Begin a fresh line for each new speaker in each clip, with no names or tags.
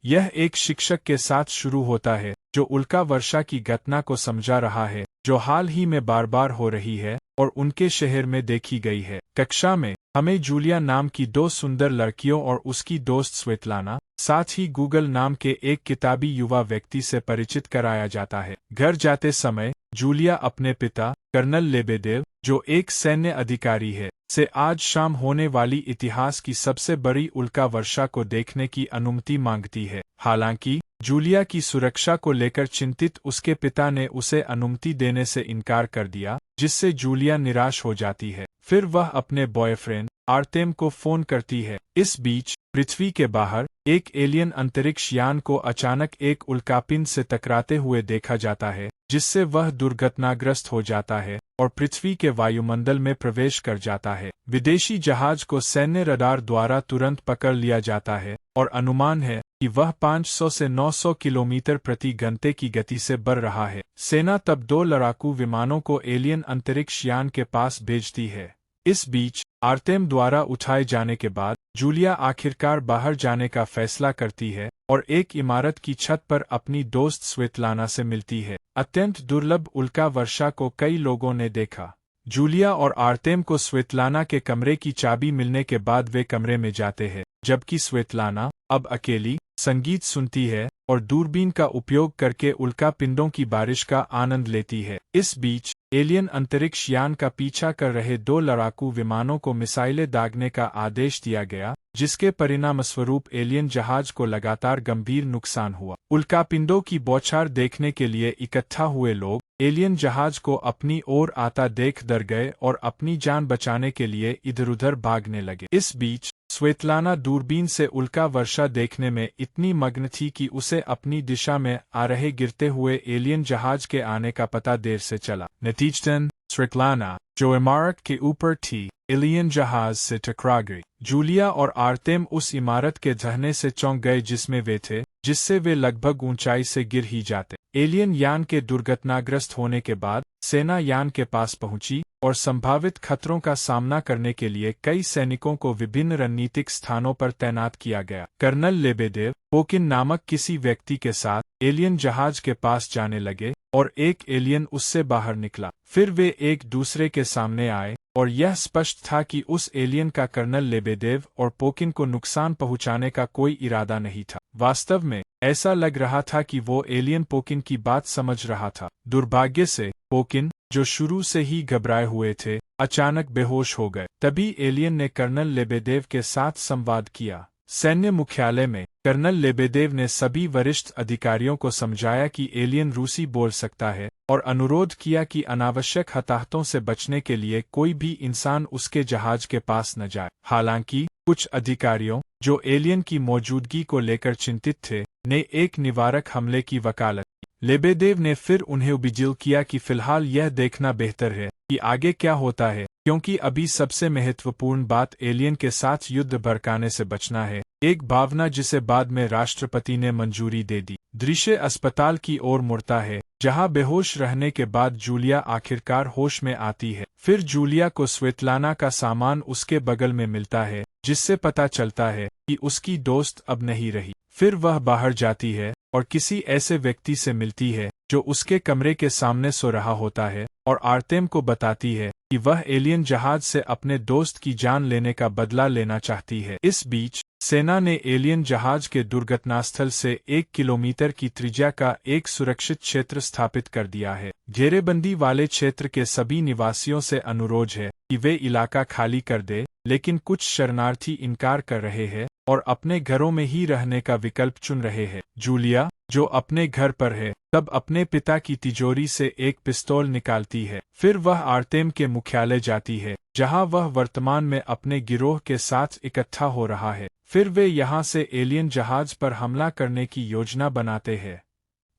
यह एक शिक्षक के साथ शुरू होता है जो उल्का वर्षा की घटना को समझा रहा है जो हाल ही में बार बार हो रही है और उनके शहर में देखी गई है। कक्षा में हमें जूलिया नाम की दो सुंदर लड़कियों और उसकी दोस्त स्वेतलाना, साथ ही गूगल नाम के एक किताबी युवा व्यक्ति से परिचित कराया जाता है। घर जाते समय जूलिया अपने पिता कर्नल लेबेदेव, जो एक सैन्य अधिकारी है, से आज शाम होने वाली इतिहास की सबसे बड़ी उल्का वर्षा को देखने की अनुमति मांगती है। हालांकि जूलिया की सुरक्षा को लेकर चिंतित उसके पिता ने उसे अनुमति देने से इनकार कर दिया, जिससे जूलिया निराश हो जाती है। फिर वह अपने बॉयफ्रेंड आर्तेम को फोन करती है। इस बीच पृथ्वी के बाहर एक एलियन अंतरिक्ष यान को अचानक एक उल्कापिंड से टकराते हुए देखा जाता है, जिससे वह दुर्घटनाग्रस्त हो जाता है और पृथ्वी के वायुमंडल में प्रवेश कर जाता है। विदेशी जहाज को सैन्य रडार द्वारा तुरंत पकड़ लिया जाता है और अनुमान है कि वह 500 से 900 किलोमीटर प्रति घंटे की गति से बढ़ रहा है। सेना तब 2 लड़ाकू विमानों को एलियन अंतरिक्ष यान के पास भेजती है। इस बीच आर्तेम द्वारा उठाए जाने के बाद जूलिया आखिरकार बाहर जाने का फैसला करती है और एक इमारत की छत पर अपनी दोस्त स्वेतलाना से मिलती है। अत्यंत दुर्लभ उल्का वर्षा को कई लोगों ने देखा। जूलिया और आर्तेम को स्वेतलाना के कमरे की चाबी मिलने के बाद वे कमरे में जाते हैं, जबकि स्वेतलाना अब अकेली संगीत सुनती है और दूरबीन का उपयोग करके उल्का पिंडों की बारिश का आनंद लेती है। इस बीच एलियन अंतरिक्ष यान का पीछा कर रहे 2 लड़ाकू विमानों को मिसाइलें दागने का आदेश दिया गया, जिसके परिणामस्वरूप एलियन जहाज को लगातार गंभीर नुकसान हुआ। उल्कापिंडों की बौछार देखने के लिए इकट्ठा हुए लोग एलियन जहाज को अपनी ओर आता देख डर गए और अपनी जान बचाने के लिए इधर-उधर भागने लगे। इस बीच स्वेतलाना दूरबीन से उल्का वर्षा देखने में इतनी मग्न थी कि उसे अपनी दिशा में आ रहे गिरते हुए एलियन जहाज के आने का पता देर से चला। नतीजतन स्वेतलाना, जो इमारत के ऊपर थी, एलियन जहाज से टकरा गई। जूलिया और आर्तेम उस इमारत के ढहने से चौंक गए जिसमें वे थे, जिससे वे लगभग ऊंचाई से गिर ही जाते। एलियन यान के दुर्घटनाग्रस्त होने के बाद सेना यान के पास पहुंची और संभावित खतरों का सामना करने के लिए कई सैनिकों को विभिन्न रणनीतिक स्थानों पर तैनात किया गया। कर्नल लेबेदेव पोकिन नामक किसी व्यक्ति के साथ एलियन जहाज के पास जाने लगे और एक एलियन उससे बाहर निकला। फिर वे एक दूसरे के सामने आए और यह स्पष्ट था कि उस एलियन का कर्नल लेबेदेव और पोकिन को नुकसान पहुंचाने का कोई इरादा नहीं था। वास्तव में ऐसा लग रहा था कि वो एलियन पोकिन की बात समझ रहा था। दुर्भाग्य से पोकिन, जो शुरू से ही घबराए हुए थे, अचानक बेहोश हो गए। तभी एलियन ने कर्नल लेबेदेव के साथ संवाद किया। सैन्य मुख्यालय में कर्नल लेबेदेव ने सभी वरिष्ठ अधिकारियों को समझाया कि एलियन रूसी बोल सकता है और अनुरोध किया कि अनावश्यक हताहतों से बचने के लिए कोई भी इंसान उसके जहाज के पास न जाए। हालांकि कुछ अधिकारियों, जो एलियन की मौजूदगी को लेकर चिंतित थे, ने एक निवारक हमले की वकालत की। लेबेदेव ने फिर उन्हें उबिजिल किया कि फिलहाल यह देखना बेहतर है कि आगे क्या होता है, क्योंकि अभी सबसे महत्वपूर्ण बात एलियन के साथ युद्ध भड़काने से बचना है, एक भावना जिसे बाद में राष्ट्रपति ने मंजूरी दे दी। दृश्य अस्पताल की ओर मुड़ता है, जहां बेहोश रहने के बाद जूलिया आखिरकार होश में आती है। फिर जूलिया को स्वेतलाना का सामान उसके बगल में मिलता है, जिससे पता चलता है कि उसकी दोस्त अब नहीं रही। फिर वह बाहर जाती है और किसी ऐसे व्यक्ति से मिलती है जो उसके कमरे के सामने सो रहा होता है और आर्तेम को बताती है कि वह एलियन जहाज से अपने दोस्त की जान लेने का बदला लेना चाहती है। इस बीच सेना ने एलियन जहाज के दुर्घटनास्थल से 1 किलोमीटर की त्रिज्या का एक सुरक्षित क्षेत्र स्थापित कर दिया है। घेरेबंदी वाले क्षेत्र के सभी निवासियों से अनुरोध है कि वे इलाका खाली कर दे, लेकिन कुछ शरणार्थी इनकार कर रहे हैं और अपने घरों में ही रहने का विकल्प चुन रहे हैं। जूलिया, जो अपने घर पर है, तब अपने पिता की तिजोरी से एक पिस्तौल निकालती है। फिर वह आर्तेम के मुख्यालय जाती है, जहां वह वर्तमान में अपने गिरोह के साथ इकट्ठा हो रहा है। फिर वे यहां से एलियन जहाज पर हमला करने की योजना बनाते हैं।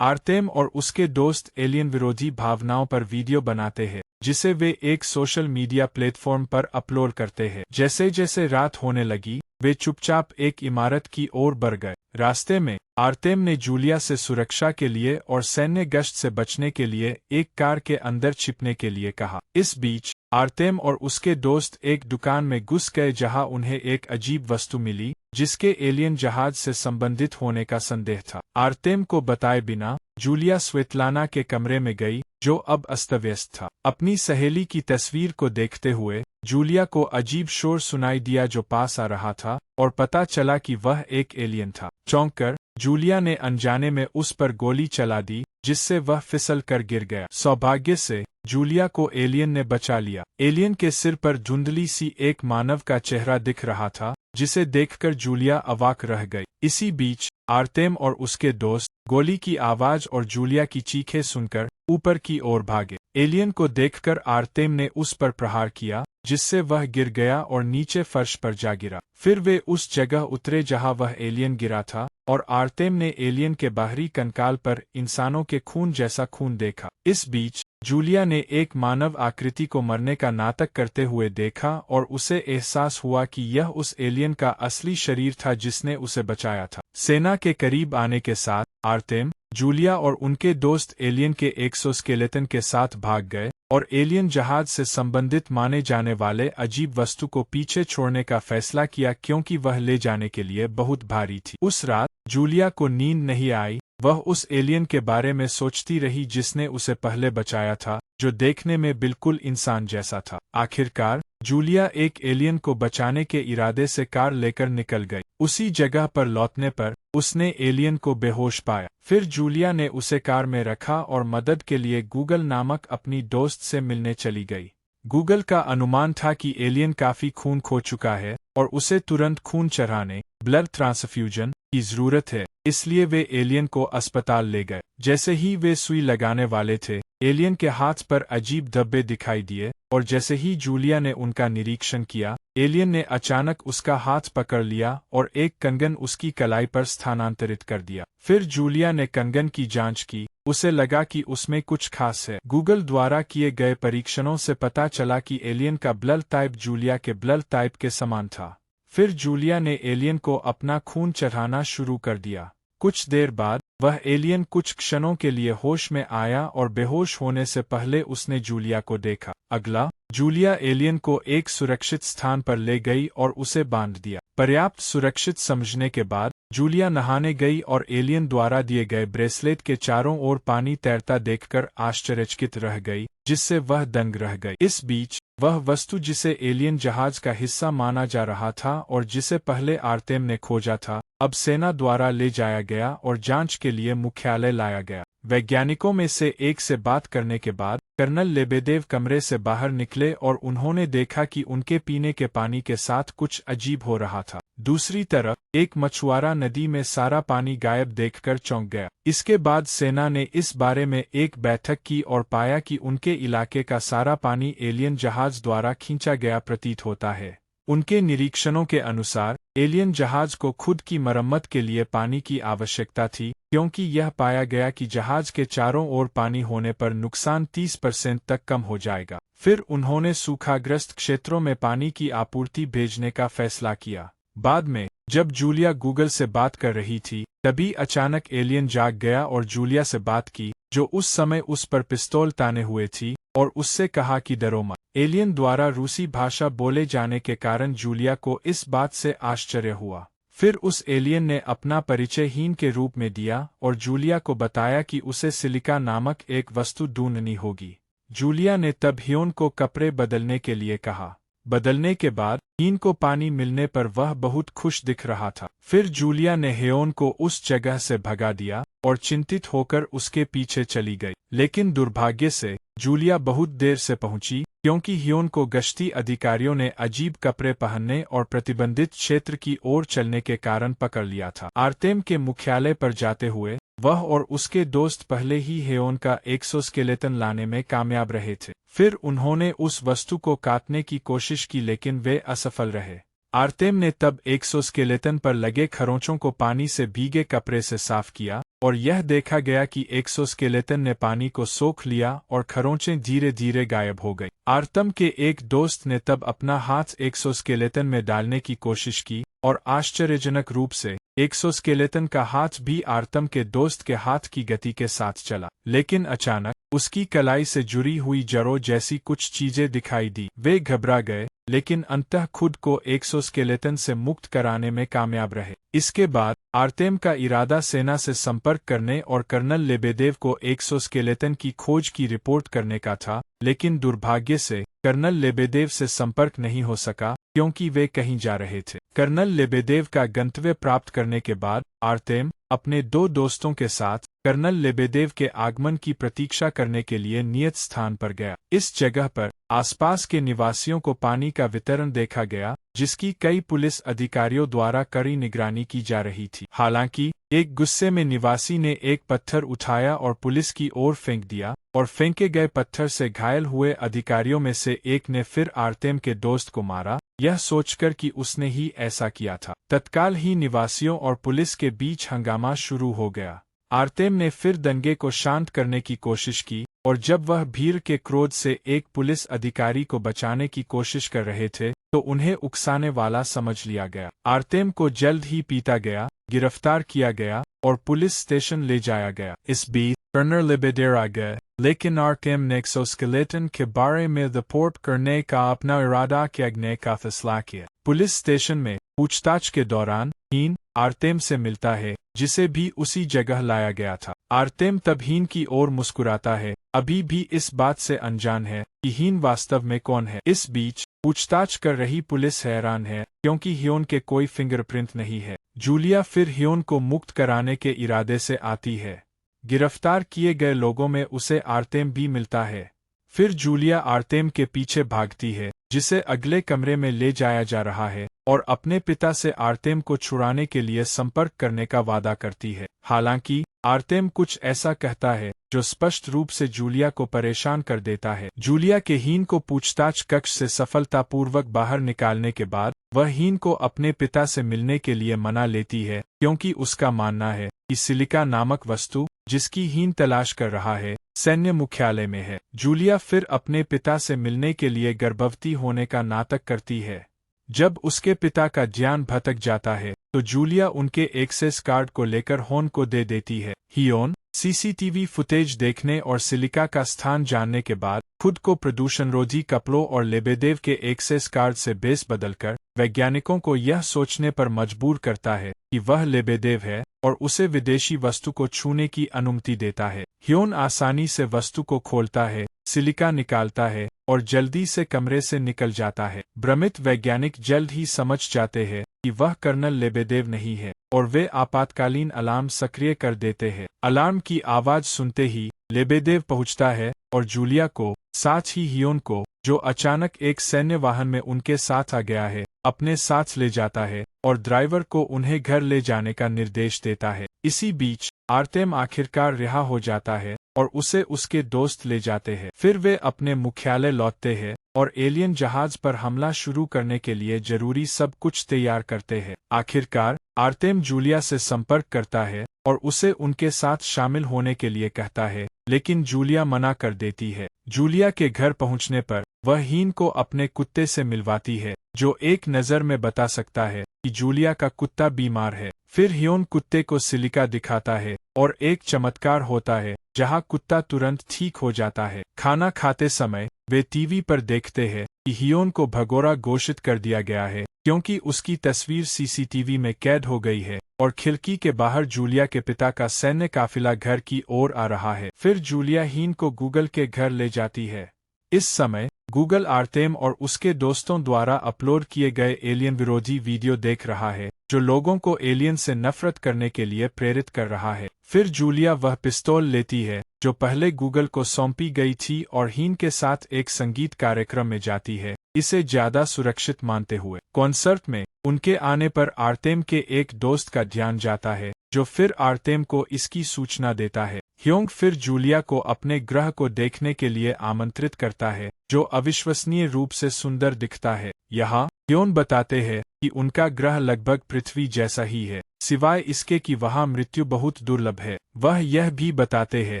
आर्तेम और उसके दोस्त एलियन विरोधी भावनाओं पर वीडियो बनाते हैं, जिसे वे एक सोशल मीडिया प्लेटफॉर्म पर अपलोड करते हैं। जैसे जैसे रात होने लगी, वे चुपचाप एक इमारत की ओर बढ़ गए। रास्ते में आर्तेम ने जूलिया से सुरक्षा के लिए और सैन्य गश्त से बचने के लिए एक कार के अंदर छिपने के लिए कहा। इस बीच आर्तेम और उसके दोस्त एक दुकान में घुस गए जहां उन्हें एक अजीब वस्तु मिली जिसके एलियन जहाज से संबंधित होने का संदेह था। आर्तेम को बताए बिना जूलिया स्वेतलाना के कमरे में गई जो अब अस्तव्यस्त था। अपनी सहेली की तस्वीर को देखते हुए जूलिया को अजीब शोर सुनाई दिया जो पास आ रहा था और पता चला कि वह एक एलियन था। चौंककर जूलिया ने अनजाने में उस पर गोली चला दी जिससे वह फिसल कर गिर गया। सौभाग्य से जूलिया को एलियन ने बचा लिया। एलियन के सिर पर धुंधली सी एक मानव का चेहरा दिख रहा था जिसे देखकर जूलिया अवाक रह गई। इसी बीच आर्तेम और उसके दोस्त गोली की आवाज और जूलिया की चीखें सुनकर ऊपर की ओर भागे। एलियन को देखकर आर्तेम ने उस पर प्रहार किया जिससे वह गिर गया और नीचे फर्श पर जा गिरा। फिर वे उस जगह उतरे जहां वह एलियन गिरा था और आर्तेम ने एलियन के बाहरी कंकाल पर इंसानों के खून जैसा खून देखा। इस बीच जूलिया ने एक मानव आकृति को मरने का नाटक करते हुए देखा और उसे एहसास हुआ कि यह उस एलियन का असली शरीर था जिसने उसे बचाया था। सेना के करीब आने के साथ आर्तेम, जूलिया और उनके दोस्त एलियन के एक्सोस्केलेटन के साथ भाग गए और एलियन जहाज से संबंधित माने जाने वाले अजीब वस्तु को पीछे छोड़ने का फैसला किया क्योंकि वह ले जाने के लिए बहुत भारी थी। उस रात जूलिया को नींद नहीं आई। वह उस एलियन के बारे में सोचती रही जिसने उसे पहले बचाया था, जो देखने में बिल्कुल इंसान जैसा था। आखिरकार जूलिया एक एलियन को बचाने के इरादे से कार लेकर निकल गई। उसी जगह पर लौटने पर उसने एलियन को बेहोश पाया। फिर जूलिया ने उसे कार में रखा और मदद के लिए गूगल नामक अपनी दोस्त से मिलने चली गई। गूगल का अनुमान था कि एलियन काफी खून खो चुका है और उसे तुरंत खून चढ़ाने ब्लड ट्रांसफ्यूजन की जरूरत है, इसलिए वे एलियन को अस्पताल ले गए। जैसे ही वे सुई लगाने वाले थे, एलियन के हाथ पर अजीब धब्बे दिखाई दिए और जैसे ही जूलिया ने उनका निरीक्षण किया, एलियन ने अचानक उसका हाथ पकड़ लिया और एक कंगन उसकी कलाई पर स्थानांतरित कर दिया। फिर जूलिया ने कंगन की जांच की। उसे लगा कि उसमें कुछ खास है। गूगल द्वारा किए गए परीक्षणों से पता चला कि एलियन का ब्लड टाइप जूलिया के ब्लड टाइप के समान था। फिर जूलिया ने एलियन को अपना खून चढ़ाना शुरू कर दिया। कुछ देर बाद वह एलियन कुछ क्षणों के लिए होश में आया और बेहोश होने से पहले उसने जूलिया को देखा। अगला, जूलिया एलियन को एक सुरक्षित स्थान पर ले गई और उसे बांध दिया। पर्याप्त सुरक्षित समझने के बाद जूलिया नहाने गई और एलियन द्वारा दिए गए ब्रेसलेट के चारों ओर पानी तैरता देखकर आश्चर्यचकित रह गई, जिससे वह दंग रह गई। इस बीच वह वस्तु जिसे एलियन जहाज का हिस्सा माना जा रहा था और जिसे पहले आर्तेम ने खोजा था, अब सेना द्वारा ले जाया गया और जांच के लिए मुख्यालय लाया गया। वैज्ञानिकों में से एक से बात करने के बाद कर्नल लेबेदेव कमरे से बाहर निकले और उन्होंने देखा कि उनके पीने के पानी के साथ कुछ अजीब हो रहा था। दूसरी तरफ एक मछुआरा नदी में सारा पानी गायब देखकर चौंक गया। इसके बाद सेना ने इस बारे में एक बैठक की और पाया कि उनके इलाके का सारा पानी एलियन जहाज द्वारा खींचा गया प्रतीत होता है। उनके निरीक्षणों के अनुसार एलियन जहाज को खुद की मरम्मत के लिए पानी की आवश्यकता थी, क्योंकि यह पाया गया कि जहाज के चारों ओर पानी होने पर नुकसान 30% तक कम हो जाएगा। फिर उन्होंने सूखाग्रस्त क्षेत्रों में पानी की आपूर्ति भेजने का फैसला किया। बाद में जब जूलिया गूगल से बात कर रही थी, तभी अचानक एलियन जाग गया और जूलिया से बात की, जो उस समय उस पर पिस्तौल ताने हुए थी, और उससे कहा कि डरो मत। एलियन द्वारा रूसी भाषा बोले जाने के कारण जूलिया को इस बात से आश्चर्य हुआ। फिर उस एलियन ने अपना परिचय हीन के रूप में दिया और जूलिया को बताया कि उसे सिलिका नामक एक वस्तु ढूंढनी होगी। जूलिया ने तब हीन को कपड़े बदलने के लिए कहा। बदलने के बाद हीन को पानी मिलने पर वह बहुत खुश दिख रहा था। फिर जूलिया ने हीन को उस जगह से भगा दिया और चिंतित होकर उसके पीछे चली गई। लेकिन दुर्भाग्य से जूलिया बहुत देर से पहुंची, क्योंकि हीन को गश्ती अधिकारियों ने अजीब कपड़े पहनने और प्रतिबंधित क्षेत्र की ओर चलने के कारण पकड़ लिया था। आर्तेम के मुख्यालय पर जाते हुए वह और उसके दोस्त पहले ही हीन का एक्सोस्केलेटन लाने में कामयाब रहे थे। फिर उन्होंने उस वस्तु को काटने की कोशिश की, लेकिन वे असफल रहे। आर्तेम ने तब एक्सोस्केलेटन पर लगे खरोंचों को पानी से भीगे कपड़े से साफ किया और यह देखा गया कि एक्सोस्केलेटन ने पानी को सोख लिया और खरोंचें धीरे धीरे गायब हो गई। आर्तेम के एक दोस्त ने तब अपना हाथ एक्सोस्केलेटन में डालने की कोशिश की और आश्चर्यजनक रूप से एक्सोस्केलेटन का हाथ भी आर्तेम के दोस्त के हाथ की गति के साथ चला, लेकिन अचानक उसकी कलाई से जुड़ी हुई जड़ों जैसी कुछ चीजें दिखाई दी। वे घबरा गए, लेकिन अंततः खुद को एक्सोस्केलेटन से मुक्त कराने में कामयाब रहे। इसके बाद आर्तेम का इरादा सेना से संपर्क करने और कर्नल लेबेदेव को एक्सोस्केलेटन की खोज की रिपोर्ट करने का था, लेकिन दुर्भाग्य से कर्नल लेबेदेव से संपर्क नहीं हो सका क्योंकि वे कहीं जा रहे थे। कर्नल लेबेदेव का गंतव्य प्राप्त करने के बाद आर्तेम अपने 2 दोस्तों के साथ कर्नल लेबेदेव के आगमन की प्रतीक्षा करने के लिए नियत स्थान पर गया। इस जगह पर आसपास के निवासियों को पानी का वितरण देखा गया, जिसकी कई पुलिस अधिकारियों द्वारा कड़ी निगरानी की जा रही थी। हालांकि एक गुस्से में निवासी ने एक पत्थर उठाया और पुलिस की ओर फेंक दिया, और फेंके गए पत्थर से घायल हुए अधिकारियों में से एक ने फिर आर्तेम के दोस्त को मारा, यह सोचकर कि उसने ही ऐसा किया था। तत्काल ही निवासियों और पुलिस के बीच हंगामा शुरू हो गया। आर्तेम ने फिर दंगे को शांत करने की कोशिश की, और जब वह भीड़ के क्रोध से एक पुलिस अधिकारी को बचाने की कोशिश कर रहे थे, तो उन्हें उकसाने वाला समझ लिया गया। आर्तेम को जल्द ही पीटा गया, गिरफ्तार किया गया और पुलिस स्टेशन ले जाया गया। इस बीच कर्नल लेबेदेव आ गए, लेकिन आर्तेम ने एक्सोस्केलेटन के बारे में रिपोर्ट करने का अपना इरादा त्यागने का फैसला किया। पुलिस स्टेशन में पूछताछ के दौरान हीन आर्तेम से मिलता है, जिसे भी उसी जगह लाया गया था। आर्तेम तब हीन की ओर मुस्कुराता है, अभी भी इस बात से अनजान है कि हीन वास्तव में कौन है। इस बीच पूछताछ कर रही पुलिस हैरान है, क्योंकि ह्योन के कोई फिंगरप्रिंट नहीं है। जूलिया फिर ह्योन को मुक्त कराने के इरादे से आती है। गिरफ्तार किए गए लोगों में उसे आर्तेम भी मिलता है। फिर जूलिया आर्तेम के पीछे भागती है, जिसे अगले कमरे में ले जाया जा रहा है, और अपने पिता से आर्तेम को छुड़ाने के लिए संपर्क करने का वादा करती है। हालांकि आर्तेम कुछ ऐसा कहता है जो स्पष्ट रूप से जूलिया को परेशान कर देता है। जूलिया के हीन को पूछताछ कक्ष से सफलतापूर्वक बाहर निकालने के बाद वह हीन को अपने पिता से मिलने के लिए मना लेती है, क्योंकि उसका मानना है कि सिलिका नामक वस्तु जिसकी हीन तलाश कर रहा है सैन्य मुख्यालय में है। जूलिया फिर अपने पिता से मिलने के लिए गर्भवती होने का नाटक करती है। जब उसके पिता का ध्यान भटक जाता है, तो जूलिया उनके एक्सेस कार्ड को लेकर ह्योन को दे देती है। ह्योन सीसीटीवी फुटेज देखने और सिलिका का स्थान जानने के बाद खुद को प्रदूषणरोधी कपड़ों और लेबेदेव के एक्सेस कार्ड से बेस बदलकर वैज्ञानिकों को यह सोचने पर मजबूर करता है कि वह लेबेदेव है, और उसे विदेशी वस्तु को छूने की अनुमति देता है। ह्योन आसानी से वस्तु को खोलता है, सिलिका निकालता है और जल्दी से कमरे से निकल जाता है। भ्रमित वैज्ञानिक जल्द ही समझ जाते हैं कि वह कर्नल लेबेदेव नहीं है, और वे आपातकालीन अलार्म सक्रिय कर देते हैं। अलार्म की आवाज सुनते ही लेबेदेव पहुंचता है और जूलिया को, साथ ही ह्योन को, जो अचानक एक सैन्य वाहन में उनके साथ आ गया है, अपने साथ ले जाता है और ड्राइवर को उन्हें घर ले जाने का निर्देश देता है। इसी बीच आर्तेम आखिरकार रिहा हो जाता है और उसे उसके दोस्त ले जाते हैं। फिर वे अपने मुख्यालय लौटते हैं और एलियन जहाज पर हमला शुरू करने के लिए जरूरी सब कुछ तैयार करते हैं। आखिरकार आर्तेम जूलिया से संपर्क करता है और उसे उनके साथ शामिल होने के लिए कहता है, लेकिन जूलिया मना कर देती है। जूलिया के घर पहुंचने पर वह हीन को अपने कुत्ते से मिलवाती है, जो एक नज़र में बता सकता है कि जूलिया का कुत्ता बीमार है। फिर ह्योन कुत्ते को सिलिका दिखाता है और एक चमत्कार होता है जहां कुत्ता तुरंत ठीक हो जाता है। खाना खाते समय वे टीवी पर देखते हैं कि ह्योन को भगोड़ा घोषित कर दिया गया है, क्योंकि उसकी तस्वीर सीसीटीवी में कैद हो गई है, और खिड़की के बाहर जूलिया के पिता का सैन्य काफिला घर की ओर आ रहा है। फिर जूलिया हीन को गूगल के घर ले जाती है। इस समय गूगल आर्तेम और उसके दोस्तों द्वारा अपलोड किए गए एलियन विरोधी वीडियो देख रहा है, जो लोगों को एलियन से नफरत करने के लिए प्रेरित कर रहा है। फिर जूलिया वह पिस्तौल लेती है जो पहले गूगल को सौंपी गई थी और हीन के साथ एक संगीत कार्यक्रम में जाती है, इसे ज्यादा सुरक्षित मानते हुए। कॉन्सर्ट में उनके आने पर आर्तेम के एक दोस्त का ध्यान जाता है, जो फिर आर्तेम को इसकी सूचना देता है। ह्योन फिर जूलिया को अपने ग्रह को देखने के लिए आमंत्रित करता है, जो अविश्वसनीय रूप से सुंदर दिखता है। यहाँ ह्योन बताते हैं कि उनका ग्रह लगभग पृथ्वी जैसा ही है, सिवाय इसके कि वहाँ मृत्यु बहुत दुर्लभ है। वह यह भी बताते हैं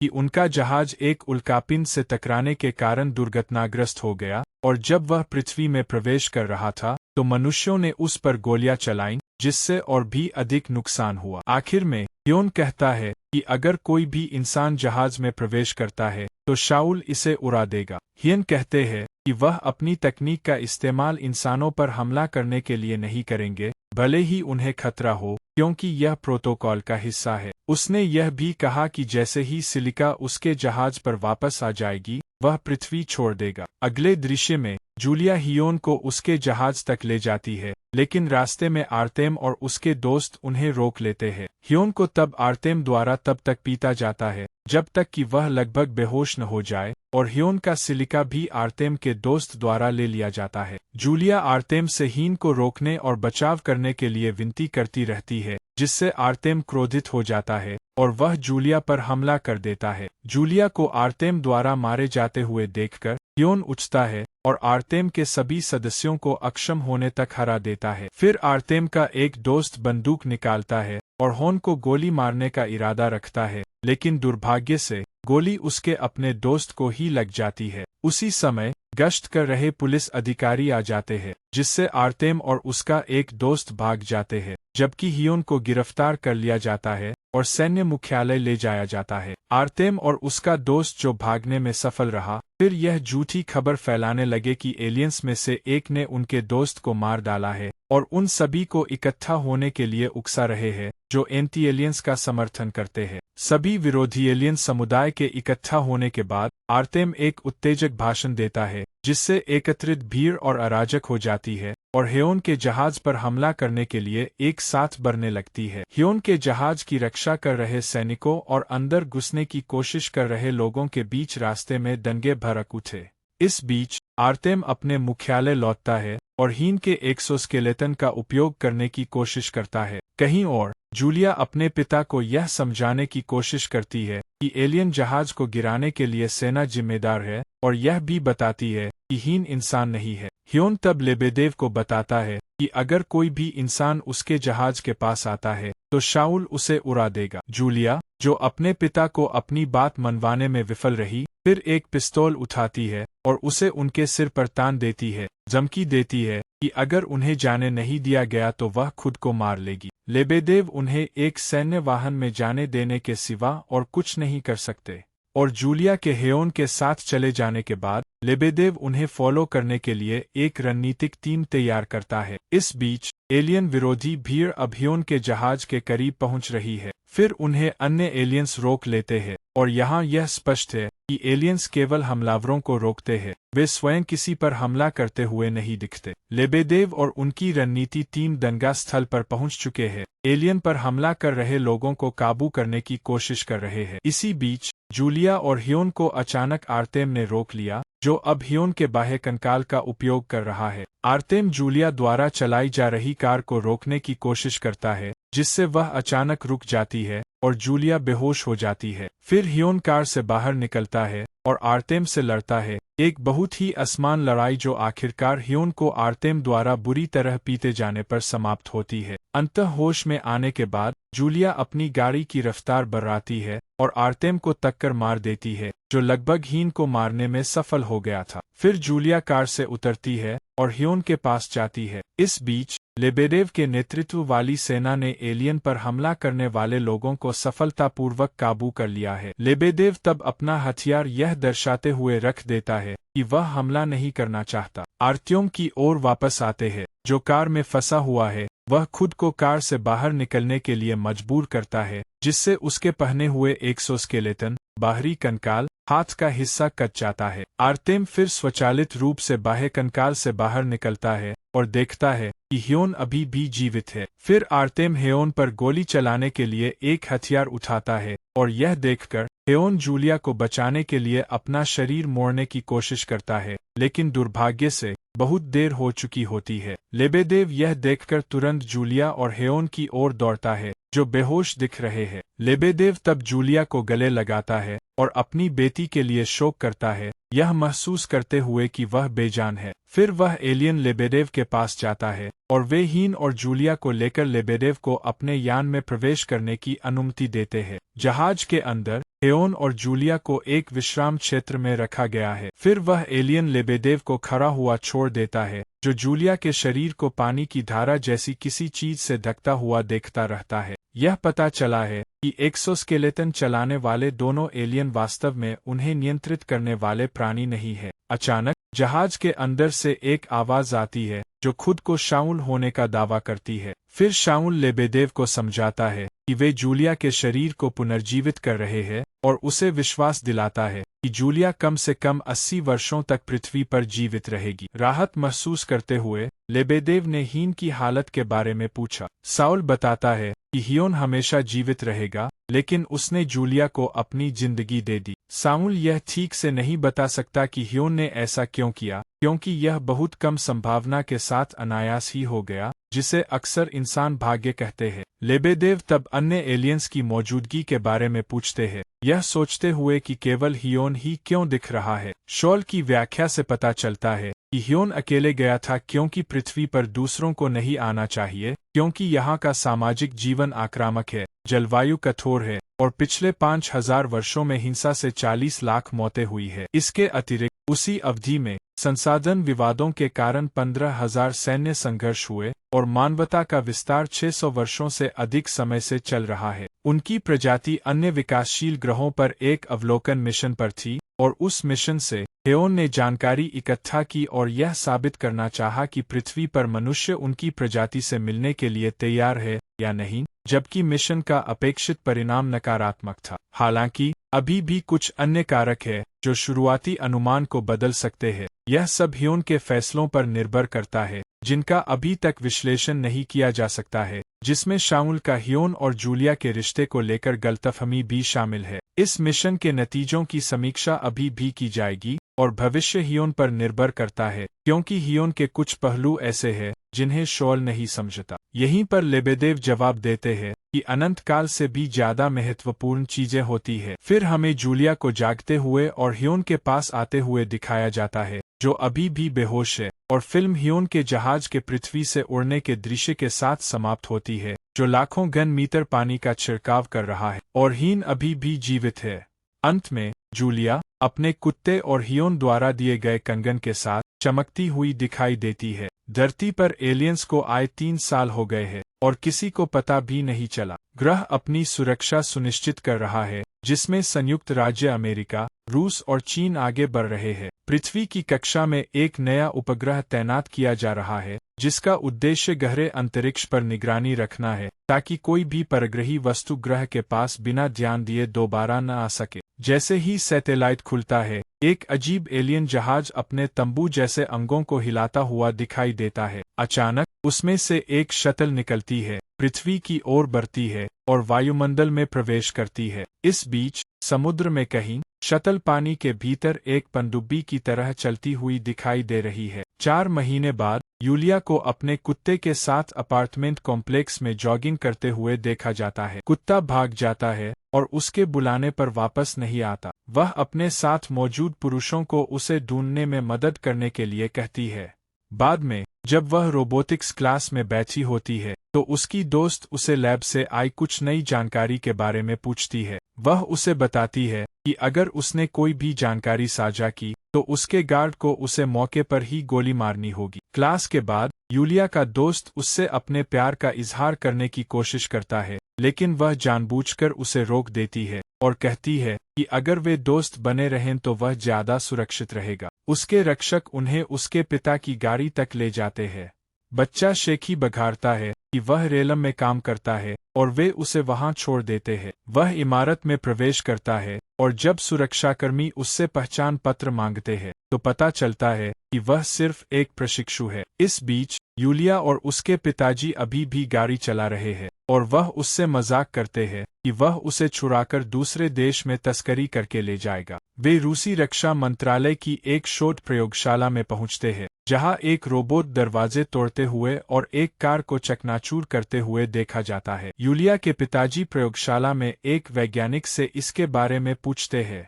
कि उनका जहाज एक उल्कापिंड से टकराने के कारण दुर्घटनाग्रस्त हो गया, और जब वह पृथ्वी में प्रवेश कर रहा था तो मनुष्यों ने उस पर गोलियां चलाईं, जिससे और भी अधिक नुकसान हुआ। आखिर में ह्योन कहता है कि अगर कोई भी इंसान जहाज में प्रवेश करता है तो शाऊल इसे उड़ा देगा। ह्योन कहते हैं कि वह अपनी तकनीक का इस्तेमाल इंसानों पर हमला करने के लिए नहीं करेंगे, भले ही उन्हें खतरा हो, क्योंकि यह प्रोटोकॉल का हिस्सा है। उसने यह भी कहा कि जैसे ही सिलिका उसके जहाज पर वापस आ जाएगी, वह पृथ्वी छोड़ देगा। अगले दृश्य में जूलिया ह्योन को उसके जहाज तक ले जाती है, लेकिन रास्ते में आर्तेम और उसके दोस्त उन्हें रोक लेते हैं। ह्योन को तब आर्तेम द्वारा तब तक पीटा जाता है जब तक कि वह लगभग बेहोश न हो जाए, और ह्योन का सिलिका भी आर्तेम के दोस्त द्वारा ले लिया जाता है। जूलिया आर्तेम से हीन को रोकने और बचाव करने के लिए विनती करती रहती है, जिससे आर्तेम क्रोधित हो जाता है और वह जूलिया पर हमला कर देता है। जूलिया को आर्तेम द्वारा मारे जाते हुए देखकर ह्योन उछता है और आर्तेम के सभी सदस्यों को अक्षम होने तक हरा देता है। फिर आर्तेम का एक दोस्त बंदूक निकालता है और ह्योन को गोली मारने का इरादा रखता है, लेकिन दुर्भाग्य से गोली उसके अपने दोस्त को ही लग जाती है। उसी समय गश्त कर रहे पुलिस अधिकारी आ जाते हैं, जिससे आर्तेम और उसका एक दोस्त भाग जाते हैं, जबकि ह्योन को गिरफ्तार कर लिया जाता है और सैन्य मुख्यालय ले जाया जाता है। आर्तेम और उसका दोस्त जो भागने में सफल रहा, फिर यह झूठी खबर फैलाने लगे कि एलियंस में से एक ने उनके दोस्त को मार डाला है, और उन सभी को इकट्ठा होने के लिए उकसा रहे हैं जो एंटी एलियंस का समर्थन करते हैं। सभी विरोधी एलियन समुदाय के इकट्ठा होने के बाद आर्तेम एक उत्तेजक भाषण देता है, जिससे एकत्रित भीड़ और अराजक हो जाती है और ह्योन के जहाज पर हमला करने के लिए एक साथ बढ़ने लगती है। ह्योन के जहाज की रक्षा कर रहे सैनिकों और अंदर घुसने की कोशिश कर रहे लोगों के बीच रास्ते में दंगे भड़क उठे। इस बीच आर्तेम अपने मुख्यालय लौटता है और हीन के एक्सोस्केलेटन का उपयोग करने की कोशिश करता है। कहीं और जूलिया अपने पिता को यह समझाने की कोशिश करती है कि एलियन जहाज को गिराने के लिए सेना जिम्मेदार है, और यह भी बताती है कि हीन इंसान नहीं है। ह्योन तब लेबेदेव को बताता है कि अगर कोई भी इंसान उसके जहाज के पास आता है तो शाऊल उसे उड़ा देगा। जूलिया, जो अपने पिता को अपनी बात मनवाने में विफल रही, फिर एक पिस्तौल उठाती है और उसे उनके सिर पर तान देती है, धमकी देती है कि अगर उन्हें जाने नहीं दिया गया तो वह खुद को मार लेगी। लेबेदेव उन्हें एक सैन्य वाहन में जाने देने के सिवा और कुछ नहीं कर सकते, और जूलिया के ह्योन के साथ चले जाने के बाद लेबेदेव उन्हें फॉलो करने के लिए एक रणनीतिक टीम तैयार करता है। इस बीच एलियन विरोधी भीड़ अब ह्योन के जहाज के करीब पहुंच रही है। फिर उन्हें अन्य एलियंस रोक लेते हैं, और यहाँ यह स्पष्ट है कि एलियंस केवल हमलावरों को रोकते हैं, वे स्वयं किसी पर हमला करते हुए नहीं दिखते। लेबेदेव और उनकी रणनीति टीम दंगा स्थल पर पहुंच चुके हैं, एलियन पर हमला कर रहे लोगों को काबू करने की कोशिश कर रहे हैं। इसी बीच जूलिया और ह्योन को अचानक आर्तेम ने रोक लिया, जो अब ह्योन के बाह्य कंकाल का उपयोग कर रहा है। आर्तेम जूलिया द्वारा चलाई जा रही कार को रोकने की कोशिश करता है, जिससे वह अचानक रुक जाती है और जूलिया बेहोश हो जाती है। फिर ह्योन कार से बाहर निकलता है और आर्तेम से लड़ता है, एक बहुत ही असमान लड़ाई जो आखिरकार ह्योन को आर्तेम द्वारा बुरी तरह पीटे जाने पर समाप्त होती है। अंततः होश में आने के बाद जूलिया अपनी गाड़ी की रफ्तार बढ़ाती है और आर्तेम को टक्कर मार देती है, जो लगभग हीन को मारने में सफल हो गया था। फिर जूलिया कार से उतरती है और ह्योन के पास जाती है। इस बीच लेबेदेव के नेतृत्व वाली सेना ने एलियन पर हमला करने वाले लोगों को सफलतापूर्वक काबू कर लिया है। लेबेदेव तब अपना हथियार यह दर्शाते हुए रख देता है कि वह हमला नहीं करना चाहता। आर्तेम की ओर वापस आते हैं, जो कार में फंसा हुआ है। वह खुद को कार से बाहर निकलने के लिए मजबूर करता है, जिससे उसके पहने हुए एक्सोस्केलेटन, बाहरी कंकाल, हाथ का हिस्सा कट जाता है। आर्तेम फिर स्वचालित रूप से बाह्य कंकाल से बाहर निकलता है और देखता है कि ह्योन अभी भी जीवित है। फिर आर्तेम ह्योन पर गोली चलाने के लिए एक हथियार उठाता है, और यह देखकर ह्योन जूलिया को बचाने के लिए अपना शरीर मोड़ने की कोशिश करता है, लेकिन दुर्भाग्य से बहुत देर हो चुकी होती है। लेबेदेव यह देखकर तुरंत जूलिया और ह्योन की ओर दौड़ता है, जो बेहोश दिख रहे हैं। लेबेदेव तब जूलिया को गले लगाता है और अपनी बेटी के लिए शोक करता है, यह महसूस करते हुए कि वह बेजान है। फिर वह एलियन लेबेडेव के पास जाता है और वे हीन और जूलिया को लेकर लेबेडेव को अपने यान में प्रवेश करने की अनुमति देते हैं। जहाज के अंदर हेयोन और जूलिया को एक विश्राम क्षेत्र में रखा गया है। फिर वह एलियन लेबेडेव को खड़ा हुआ छोड़ देता है, जो जूलिया के शरीर को पानी की धारा जैसी किसी चीज से ढकता हुआ देखता रहता है। यह पता चला है कि एक्सोस्केलेटन चलाने वाले दोनों एलियन वास्तव में उन्हें नियंत्रित करने वाले प्राणी नहीं है। अचानक जहाज के अंदर से एक आवाज आती है जो खुद को शाउल होने का दावा करती है। फिर शाउल लेबेडेव को समझाता है कि वे जूलिया के शरीर को पुनर्जीवित कर रहे हैं और उसे विश्वास दिलाता है कि जूलिया कम से कम 80 वर्षों तक पृथ्वी पर जीवित रहेगी। राहत महसूस करते हुए लेबेडेव ने हीन की हालत के बारे में पूछा। साउल बताता है कि हियोन हमेशा जीवित रहेगा, लेकिन उसने जूलिया को अपनी जिंदगी दे दी। साउल यह ठीक से नहीं बता सकता कि हियोन ने ऐसा क्यों किया, क्योंकि यह बहुत कम संभावना के साथ अनायास ही हो गया, जिसे अक्सर इंसान भाग्य कहते हैं। लेबेडेव तब अन्य एलियंस की मौजूदगी के बारे में पूछते हैं, यह सोचते हुए कि केवल हियोन ही क्यों दिख रहा है। शॉल की व्याख्या से पता चलता है कि हियोन अकेले गया था क्योंकि पृथ्वी पर दूसरों को नहीं आना चाहिए, क्योंकि यहाँ का सामाजिक जीवन आक्रामक है, जलवायु कठोर है और पिछले 5000 वर्षों में हिंसा से 40 लाख मौतें हुई है। इसके अतिरिक्त उसी अवधि में संसाधन विवादों के कारण 15,000 सैन्य संघर्ष हुए और मानवता का विस्तार 600 वर्षों से अधिक समय से चल रहा है। उनकी प्रजाति अन्य विकासशील ग्रहों पर एक अवलोकन मिशन पर थी और उस मिशन से हेयोन ने जानकारी इकट्ठा की और यह साबित करना चाहा कि पृथ्वी पर मनुष्य उनकी प्रजाति से मिलने के लिए तैयार है या नहीं, जबकि मिशन का अपेक्षित परिणाम नकारात्मक था। हालांकि अभी भी कुछ अन्य कारक है जो शुरुआती अनुमान को बदल सकते हैं। यह सब हियोन के फैसलों पर निर्भर करता है, जिनका अभी तक विश्लेषण नहीं किया जा सकता है, जिसमें शाउल का हियोन और जूलिया के रिश्ते को लेकर गलतफहमी भी शामिल है। इस मिशन के नतीजों की समीक्षा अभी भी की जाएगी और भविष्य हियोन पर निर्भर करता है, क्योंकि हियोन के कुछ पहलू ऐसे हैं जिन्हें शॉल नहीं समझता। यहीं पर लेबेडेव जवाब देते हैं कि अनंत काल से भी ज्यादा महत्वपूर्ण चीजें होती है। फिर हमें जूलिया को जागते हुए और हियोन के पास आते हुए दिखाया जाता है, जो अभी भी बेहोश है, और फिल्म हियोन के जहाज के पृथ्वी से उड़ने के दृश्य के साथ समाप्त होती है, जो लाखों घन मीटर पानी का छिड़काव कर रहा है और हीन अभी भी जीवित है। अंत में जूलिया अपने कुत्ते और हियोन द्वारा दिए गए कंगन के साथ चमकती हुई दिखाई देती है। धरती पर एलियंस को आए 3 साल हो गए हैं और किसी को पता भी नहीं चला। ग्रह अपनी सुरक्षा सुनिश्चित कर रहा है, जिसमें संयुक्त राज्य अमेरिका, रूस और चीन आगे बढ़ रहे हैं। पृथ्वी की कक्षा में एक नया उपग्रह तैनात किया जा रहा है, जिसका उद्देश्य गहरे अंतरिक्ष पर निगरानी रखना है, ताकि कोई भी परग्रही वस्तु ग्रह के पास बिना ध्यान दिए दोबारा न आ सके। जैसे ही सैटेलाइट खुलता है, एक अजीब एलियन जहाज अपने तंबू जैसे अंगों को हिलाता हुआ दिखाई देता है। अचानक उसमें से एक शटल निकलती है, पृथ्वी की ओर बढ़ती है और वायुमंडल में प्रवेश करती है। इस बीच समुद्र में कहीं शटल पानी के भीतर एक पनडुब्बी की तरह चलती हुई दिखाई दे रही है। 4 महीने बाद यूलिया को अपने कुत्ते के साथ अपार्टमेंट कॉम्प्लेक्स में जॉगिंग करते हुए देखा जाता है। कुत्ता भाग जाता है और उसके बुलाने पर वापस नहीं आता। वह अपने साथ मौजूद पुरुषों को उसे ढूंढने में मदद करने के लिए कहती है। बाद में जब वह रोबोटिक्स क्लास में बैठी होती है, तो उसकी दोस्त उसे लैब से आई कुछ नई जानकारी के बारे में पूछती है। वह उसे बताती है कि अगर उसने कोई भी जानकारी साझा की, तो उसके गार्ड को उसे मौके पर ही गोली मारनी होगी। क्लास के बाद यूलिया का दोस्त उससे अपने प्यार का इजहार करने की कोशिश करता है, लेकिन वह जानबूझकर उसे रोक देती है और कहती है कि अगर वे दोस्त बने रहें तो वह ज्यादा सुरक्षित रहेगा। उसके रक्षक उन्हें उसके पिता की गाड़ी तक ले जाते हैं। बच्चा शेखी बघारता है कि वह रेलम में काम करता है और वे उसे वहां छोड़ देते हैं। वह इमारत में प्रवेश करता है और जब सुरक्षाकर्मी उससे पहचान पत्र मांगते हैं, तो पता चलता है कि वह सिर्फ एक प्रशिक्षु है। इस बीच यूलिया और उसके पिताजी अभी भी गाड़ी चला रहे हैं और वह उससे मजाक करते हैं कि वह उसे छुड़ाकर दूसरे देश में तस्करी करके ले जाएगा। वे रूसी रक्षा मंत्रालय की एक शोध प्रयोगशाला में पहुंचते हैं, जहां एक रोबोट दरवाजे तोड़ते हुए और एक कार को चकनाचूर करते हुए देखा जाता है। यूलिया के पिताजी प्रयोगशाला में एक वैज्ञानिक से इसके बारे में पूछते हैं।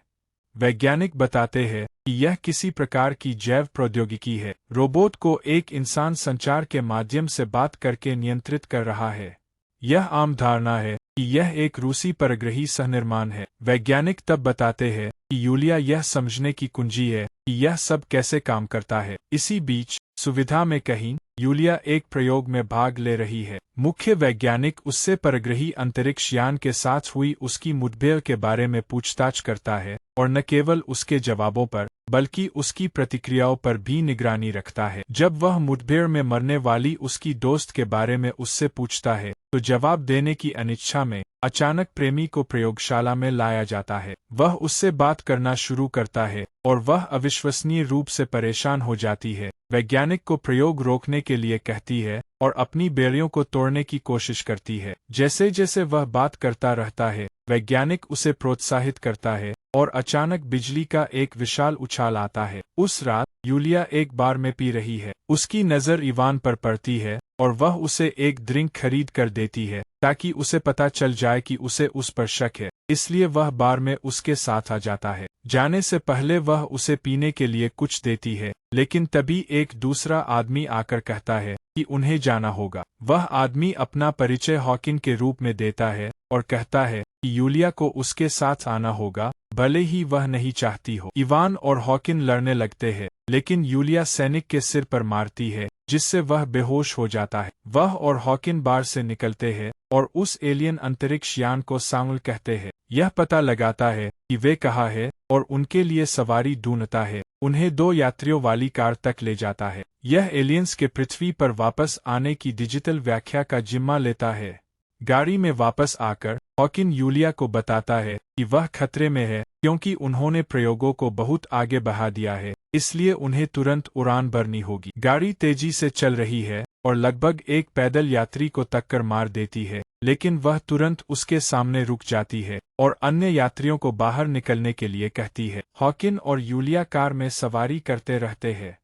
वैज्ञानिक बताते हैं कि यह किसी प्रकार की जैव प्रौद्योगिकी है। रोबोट को एक इंसान संचार के माध्यम से बात करके नियंत्रित कर रहा है। यह आम धारणा है कि यह एक रूसी परग्रही सहनिर्माण है। वैज्ञानिक तब बताते हैं कि यूलिया यह समझने की कुंजी है कि यह सब कैसे काम करता है। इसी बीच सुविधा में कहीं यूलिया एक प्रयोग में भाग ले रही है। मुख्य वैज्ञानिक उससे परग्रही अंतरिक्ष यान के साथ हुई उसकी मुठभेड़ के बारे में पूछताछ करता है और न केवल उसके जवाबों पर बल्कि उसकी प्रतिक्रियाओं पर भी निगरानी रखता है। जब वह मुठभेड़ में मरने वाली उसकी दोस्त के बारे में उससे पूछता है तो जवाब देने की अनिच्छा में अचानक प्रेमी को प्रयोगशाला में लाया जाता है। वह उससे बात करना शुरू करता है और वह अविश्वसनीय रूप से परेशान हो जाती है। वैज्ञानिक को प्रयोग रोकने के लिए कहती है और अपनी बेड़ियों को तोड़ने की कोशिश करती है। जैसे जैसे वह बात करता रहता है, वैज्ञानिक उसे प्रोत्साहित करता है और अचानक बिजली का एक विशाल उछाल आता है। उस रात यूलिया एक बार में पी रही है। उसकी नज़र इवान पर पड़ती है और वह उसे एक ड्रिंक खरीद कर देती है ताकि उसे पता चल जाए कि उसे उस पर शक है। इसलिए वह बार में उसके साथ आ जाता है। जाने से पहले वह उसे पीने के लिए कुछ देती है, लेकिन तभी एक दूसरा आदमी आकर कहता है कि उन्हें जाना होगा। वह आदमी अपना परिचय हॉकिन के रूप में देता है और कहता है कि यूलिया को उसके साथ आना होगा, भले ही वह नहीं चाहती हो। इवान और हॉकिन लड़ने लगते हैं, लेकिन यूलिया सैनिक के सिर पर मारती है जिससे वह बेहोश हो जाता है। वह और हॉकिन बार से निकलते हैं और उस एलियन अंतरिक्ष यान को सामुल कहते हैं। यह पता लगाता है कि वे कहाँ है और उनके लिए सवारी ढूंढता है। उन्हें 2 यात्रियों वाली कार तक ले जाता है। यह एलियंस के पृथ्वी पर वापस आने की डिजिटल व्याख्या का जिम्मा लेता है। गाड़ी में वापस आकर हॉकिन यूलिया को बताता है कि वह खतरे में है क्योंकि उन्होंने प्रयोगों को बहुत आगे बढ़ा दिया है, इसलिए उन्हें तुरंत उड़ान भरनी होगी। गाड़ी तेजी से चल रही है और लगभग एक पैदल यात्री को टक्कर मार देती है, लेकिन वह तुरंत उसके सामने रुक जाती है और अन्य यात्रियों को बाहर निकलने के लिए कहती है। हॉकिन और यूलिया कार में सवारी करते रहते हैं।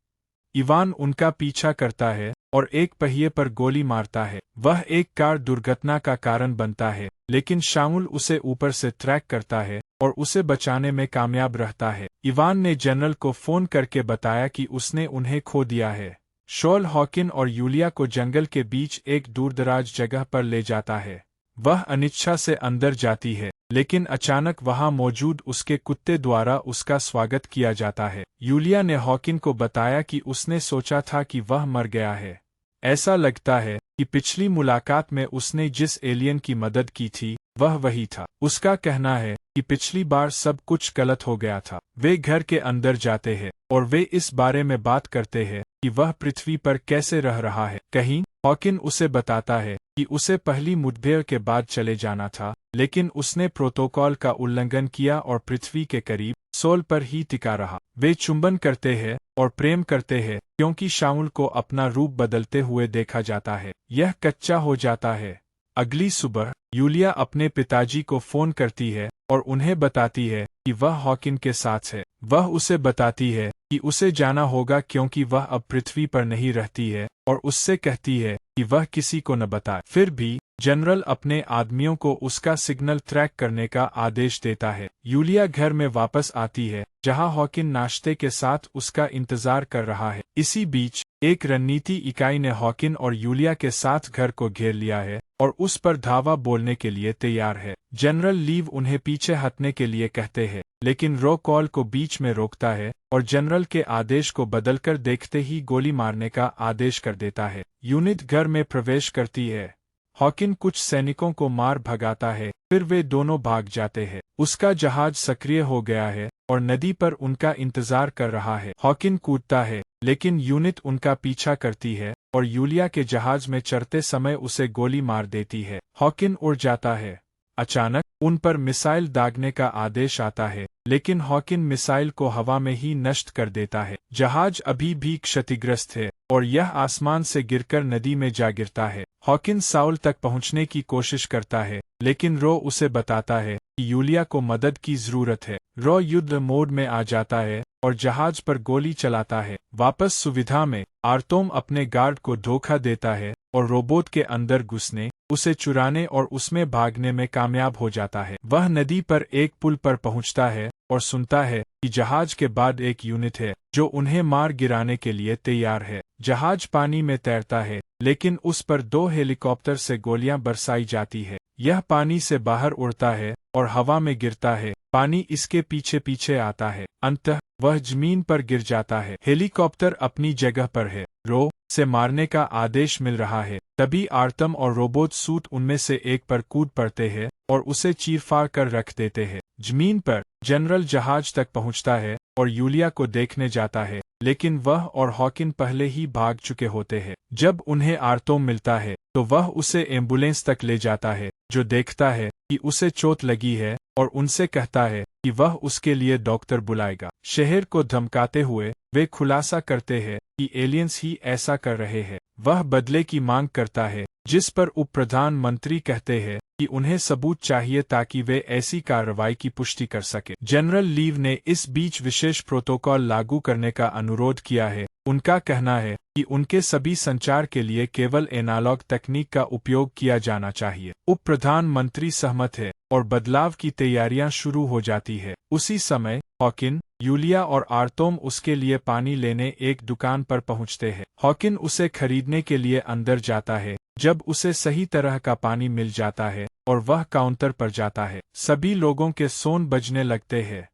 इवान उनका पीछा करता है और एक पहिए पर गोली मारता है। वह एक कार दुर्घटना का कारण बनता है, लेकिन शामुल उसे ऊपर से ट्रैक करता है और उसे बचाने में कामयाब रहता है। इवान ने जनरल को फोन करके बताया कि उसने उन्हें खो दिया है। शॉल हॉकिन और यूलिया को जंगल के बीच एक दूरदराज जगह पर ले जाता है। वह अनिच्छा से अंदर जाती है, लेकिन अचानक वहां मौजूद उसके कुत्ते द्वारा उसका स्वागत किया जाता है। यूलिया ने हॉकिन को बताया कि उसने सोचा था कि वह मर गया है। ऐसा लगता है कि पिछली मुलाकात में उसने जिस एलियन की मदद की थी वह वही था। उसका कहना है कि पिछली बार सब कुछ गलत हो गया था। वे घर के अंदर जाते हैं और वे इस बारे में बात करते हैं कि वह पृथ्वी पर कैसे रह रहा है। कहीं हॉकिन उसे बताता है कि उसे पहली मुठभेड़ के बाद चले जाना था, लेकिन उसने प्रोटोकॉल का उल्लंघन किया और पृथ्वी के करीब सोल पर ही टिका रहा। वे चुंबन करते हैं और प्रेम करते हैं क्योंकि शामुल को अपना रूप बदलते हुए देखा जाता है। यह कच्चा हो जाता है। अगली सुबह यूलिया अपने पिताजी को फोन करती है और उन्हें बताती है कि वह हॉकिन के साथ है। वह उसे बताती है कि उसे जाना होगा क्योंकि वह अब पृथ्वी पर नहीं रहती है और उससे कहती है कि वह किसी को न बताए। फिर भी जनरल अपने आदमियों को उसका सिग्नल ट्रैक करने का आदेश देता है। यूलिया घर में वापस आती है जहां हॉकिन नाश्ते के साथ उसका इंतजार कर रहा है। इसी बीच एक रणनीति इकाई ने हॉकिन और यूलिया के साथ घर को घेर लिया है और उस पर धावा बोलने के लिए तैयार है। जनरल लीव उन्हें पीछे हटने के लिए कहते हैं, लेकिन रो कॉल को बीच में रोकता है और जनरल के आदेश को बदलकर देखते ही गोली मारने का आदेश कर देता है। यूनिट घर में प्रवेश करती है। हॉकिन कुछ सैनिकों को मार भगाता है, फिर वे दोनों भाग जाते हैं। उसका जहाज सक्रिय हो गया है और नदी पर उनका इंतजार कर रहा है। हॉकिन कूदता है, लेकिन यूनिट उनका पीछा करती है और यूलिया के जहाज में चढ़ते समय उसे गोली मार देती है। हॉकिन उड़ जाता है। अचानक उन पर मिसाइल दागने का आदेश आता है, लेकिन हॉकिन मिसाइल को हवा में ही नष्ट कर देता है। जहाज अभी भी क्षतिग्रस्त है और यह आसमान से गिरकर नदी में जा गिरता है। हॉकिन साउल तक पहुंचने की कोशिश करता है, लेकिन रो उसे बताता है कि यूलिया को मदद की जरूरत है। रो युद्ध मोड में आ जाता है और जहाज पर गोली चलाता है। वापस सुविधा में आर्तोम अपने गार्ड को धोखा देता है और रोबोट के अंदर घुसने, उसे चुराने और उसमें भागने में कामयाब हो जाता है। वह नदी पर एक पुल पर पहुंचता है और सुनता है कि जहाज के बाद एक यूनिट है जो उन्हें मार गिराने के लिए तैयार है। जहाज पानी में तैरता है, लेकिन उस पर 2 हेलीकॉप्टर से गोलियां बरसाई जाती है। यह पानी से बाहर उड़ता है और हवा में गिरता है। पानी इसके पीछे पीछे आता है। अंततः वह जमीन पर गिर जाता है। हेलीकॉप्टर अपनी जगह पर है। रो से मारने का आदेश मिल रहा है। तभी आर्तम और रोबोट सूट उनमें से एक पर कूद पड़ते हैं और उसे चीरफाड़ कर रख देते हैं। जमीन पर जनरल जहाज तक पहुंचता है और यूलिया को देखने जाता है, लेकिन वह और हॉकिन पहले ही भाग चुके होते हैं। जब उन्हें आर्तोम मिलता है तो वह उसे एम्बुलेंस तक ले जाता है, जो देखता है कि उसे चोट लगी है और उनसे कहता है कि वह उसके लिए डॉक्टर बुलाएगा। शहर को धमकाते हुए वे खुलासा करते हैं कि एलियंस ही ऐसा कर रहे हैं। वह बदले की मांग करता है, जिस पर उप प्रधानमंत्री कहते हैं कि उन्हें सबूत चाहिए ताकि वे ऐसी कार्रवाई की पुष्टि कर सके। जनरल लीव ने इस बीच विशेष प्रोटोकॉल लागू करने का अनुरोध किया है। उनका कहना है कि उनके सभी संचार के लिए केवल एनालॉग तकनीक का उपयोग किया जाना चाहिए। उप प्रधानमंत्री सहमत है और बदलाव की तैयारियां शुरू हो जाती है। उसी समय हॉकिन, यूलिया और आर्तोम उसके लिए पानी लेने एक दुकान पर पहुंचते हैं। हॉकिन उसे खरीदने के लिए अंदर जाता है। जब उसे सही तरह का पानी मिल जाता है और वह काउंटर पर जाता है, सभी लोगों के सोन बजने लगते हैं।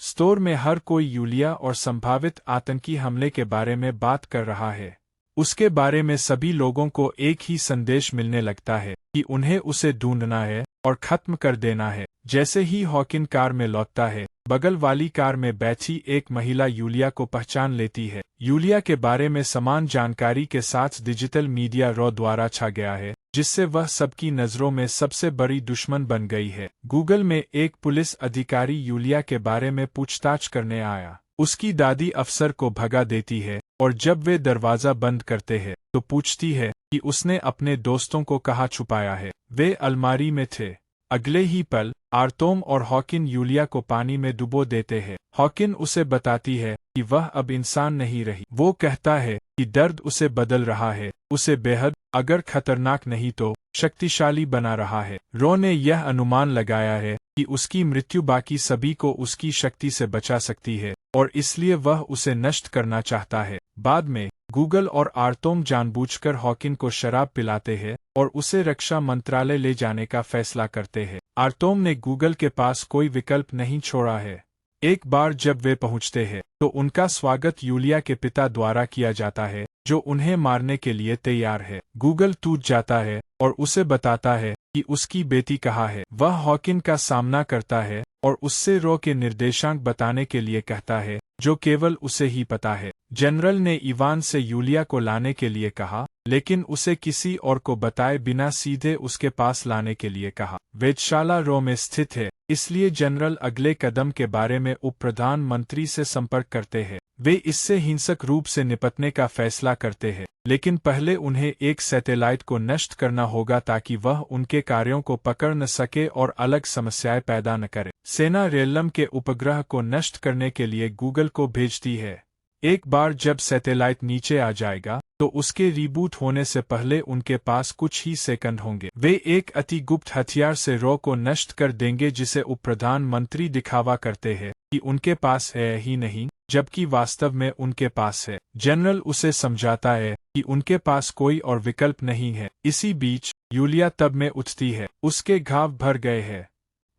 स्टोर में हर कोई यूलिया और संभावित आतंकी हमले के बारे में बात कर रहा है। उसके बारे में सभी लोगों को एक ही संदेश मिलने लगता है कि उन्हें उसे ढूंढना है और खत्म कर देना है। जैसे ही हॉकिन कार में लौटता है, बगल वाली कार में बैठी एक महिला यूलिया को पहचान लेती है। यूलिया के बारे में समान जानकारी के साथ डिजिटल मीडिया रॉ द्वारा छा गया है, जिससे वह सबकी नज़रों में सबसे बड़ी दुश्मन बन गई है। गूगल में एक पुलिस अधिकारी यूलिया के बारे में पूछताछ करने आया। उसकी दादी अफसर को भगा देती है और जब वे दरवाज़ा बंद करते हैं तो पूछती है कि उसने अपने दोस्तों को कहाँ छुपाया है। वे अलमारी में थे। अगले ही पल आर्तोम और हॉकिन यूलिया को पानी में डुबो देते हैं। हॉकिन उसे बताती है कि वह अब इंसान नहीं रही। वो कहता है कि दर्द उसे बदल रहा है, उसे बेहद, अगर खतरनाक नहीं तो शक्तिशाली बना रहा है। रो ने यह अनुमान लगाया है कि उसकी मृत्यु बाकी सभी को उसकी शक्ति से बचा सकती है और इसलिए वह उसे नष्ट करना चाहता है। बाद में गूगल और आर्तोम जानबूझकर हॉकिन को शराब पिलाते हैं और उसे रक्षा मंत्रालय ले जाने का फैसला करते हैं। आर्तोम ने गूगल के पास कोई विकल्प नहीं छोड़ा है। एक बार जब वे पहुंचते हैं तो उनका स्वागत यूलिया के पिता द्वारा किया जाता है, जो उन्हें मारने के लिए तैयार है। गूगल टूट जाता है और उसे बताता है कि उसकी बेटी कहाँ है। वह हॉकिन का सामना करता है और उससे रो के निर्देशांक बताने के लिए कहता है, जो केवल उसे ही पता है। जनरल ने इवान से यूलिया को लाने के लिए कहा, लेकिन उसे किसी और को बताए बिना सीधे उसके पास लाने के लिए कहा। वेधशाला रो में स्थित है, इसलिए जनरल अगले कदम के बारे में उप प्रधानमंत्री से संपर्क करते हैं। वे इससे हिंसक रूप से निपटने का फैसला करते हैं, लेकिन पहले उन्हें एक सैटेलाइट को नष्ट करना होगा ताकि वह उनके कार्यों को पकड़ न सके और अलग समस्याएं पैदा न करे। सेना रेलम के उपग्रह को नष्ट करने के लिए गूगल को भेजती है। एक बार जब सैटेलाइट नीचे आ जाएगा तो उसके रिबूट होने से पहले उनके पास कुछ ही सेकंड होंगे। वे एक अति गुप्त हथियार से रो को नष्ट कर देंगे, जिसे उप प्रधानमंत्री दिखावा करते हैं कि उनके पास है ही नहीं, जबकि वास्तव में उनके पास है। जनरल उसे समझाता है कि उनके पास कोई और विकल्प नहीं है। इसी बीच यूलिया तब में उठती है। उसके घाव भर गए हैं।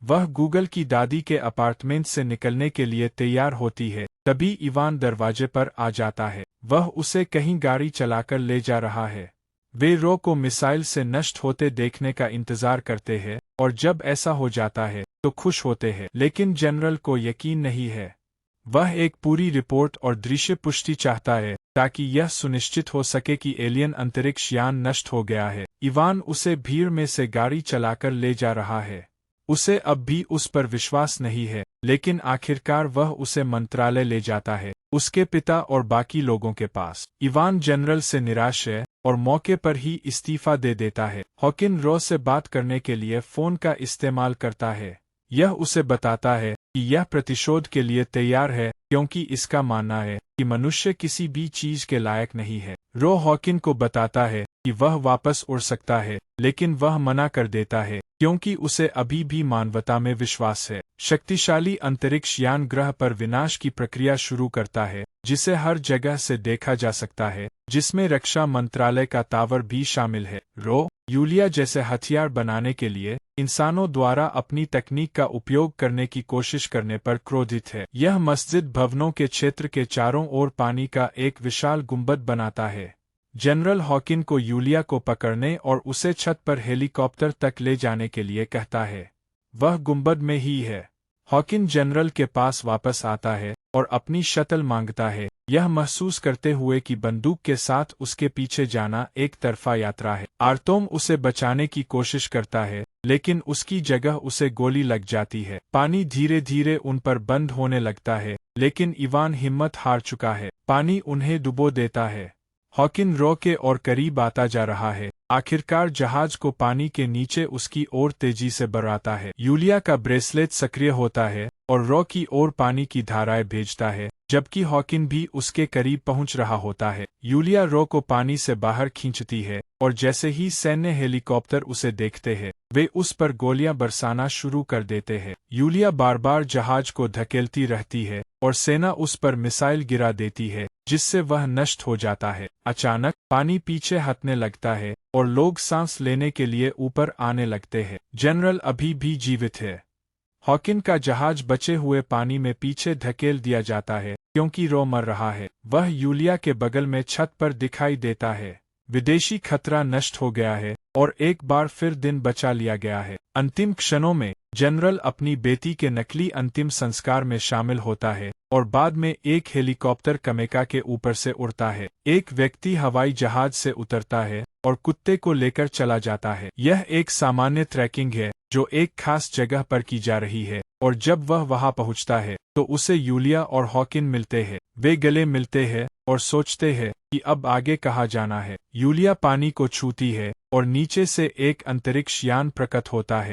वह गूगल की दादी के अपार्टमेंट से निकलने के लिए तैयार होती है। तभी इवान दरवाजे पर आ जाता है। वह उसे कहीं गाड़ी चलाकर ले जा रहा है। वे रो को मिसाइल से नष्ट होते देखने का इंतजार करते हैं और जब ऐसा हो जाता है तो खुश होते हैं, लेकिन जनरल को यकीन नहीं है। वह एक पूरी रिपोर्ट और दृश्य पुष्टि चाहता है ताकि यह सुनिश्चित हो सके कि एलियन अंतरिक्ष यान नष्ट हो गया है। इवान उसे भीड़ में से गाड़ी चलाकर ले जा रहा है। उसे अब भी उस पर विश्वास नहीं है, लेकिन आखिरकार वह उसे मंत्रालय ले जाता है, उसके पिता और बाकी लोगों के पास। इवान जनरल से निराश है और मौके पर ही इस्तीफा दे देता है। हॉकिन रो से बात करने के लिए फ़ोन का इस्तेमाल करता है। यह उसे बताता है कि यह प्रतिशोध के लिए तैयार है, क्योंकि इसका मानना है कि मनुष्य किसी भी चीज के लायक नहीं है। रो हॉकिन को बताता है कि वह वापस उड़ सकता है, लेकिन वह मना कर देता है क्योंकि उसे अभी भी मानवता में विश्वास है। शक्तिशाली अंतरिक्ष यान ग्रह पर विनाश की प्रक्रिया शुरू करता है, जिसे हर जगह से देखा जा सकता है, जिसमें रक्षा मंत्रालय का टावर भी शामिल है। रो यूलिया जैसे हथियार बनाने के लिए इंसानों द्वारा अपनी तकनीक का उपयोग करने की कोशिश करने पर क्रोधित है। यह मस्जिद भवनों के क्षेत्र के चारों ओर पानी का एक विशाल गुंबद बनाता है। जनरल हॉकिन को यूलिया को पकड़ने और उसे छत पर हेलीकॉप्टर तक ले जाने के लिए कहता है। वह गुंबद में ही है। हॉकिन जनरल के पास वापस आता है और अपनी शटल मांगता है, यह महसूस करते हुए कि बंदूक के साथ उसके पीछे जाना एक तरफा यात्रा है। आर्तोम उसे बचाने की कोशिश करता है, लेकिन उसकी जगह उसे गोली लग जाती है। पानी धीरे धीरे उन पर बंद होने लगता है, लेकिन इवान हिम्मत हार चुका है। पानी उन्हें डुबो देता है। हॉकिन रो के और करीब आता जा रहा है। आखिरकार जहाज को पानी के नीचे उसकी ओर तेजी से बढ़ाता है। यूलिया का ब्रेसलेट सक्रिय होता है और रो की ओर पानी की धाराएं भेजता है, जबकि हॉकिन भी उसके करीब पहुंच रहा होता है। यूलिया रो को पानी से बाहर खींचती है और जैसे ही सैन्य हेलीकॉप्टर उसे देखते हैं, वे उस पर गोलियां बरसाना शुरू कर देते हैं। यूलिया बार बार जहाज को धकेलती रहती है और सेना उस पर मिसाइल गिरा देती है, जिससे वह नष्ट हो जाता है। अचानक पानी पीछे हटने लगता है और लोग सांस लेने के लिए ऊपर आने लगते हैं। जनरल अभी भी जीवित है। हॉकिन का जहाज बचे हुए पानी में पीछे धकेल दिया जाता है क्योंकि रो मर रहा है। वह यूलिया के बगल में छत पर दिखाई देता है। विदेशी खतरा नष्ट हो गया है और एक बार फिर दिन बचा लिया गया है। अंतिम क्षणों में जनरल अपनी बेटी के नकली अंतिम संस्कार में शामिल होता है और बाद में एक हेलीकॉप्टर कमेका के ऊपर से उड़ता है। एक व्यक्ति हवाई जहाज से उतरता है और कुत्ते को लेकर चला जाता है। यह एक सामान्य ट्रैकिंग है जो एक खास जगह पर की जा रही है, और जब वह वहां पहुंचता है तो उसे यूलिया और हॉकिन मिलते हैं। वे गले मिलते हैं और सोचते हैं कि अब आगे कहाँ जाना है। यूलिया पानी को छूती है और नीचे से एक अंतरिक्ष यान प्रकट होता है,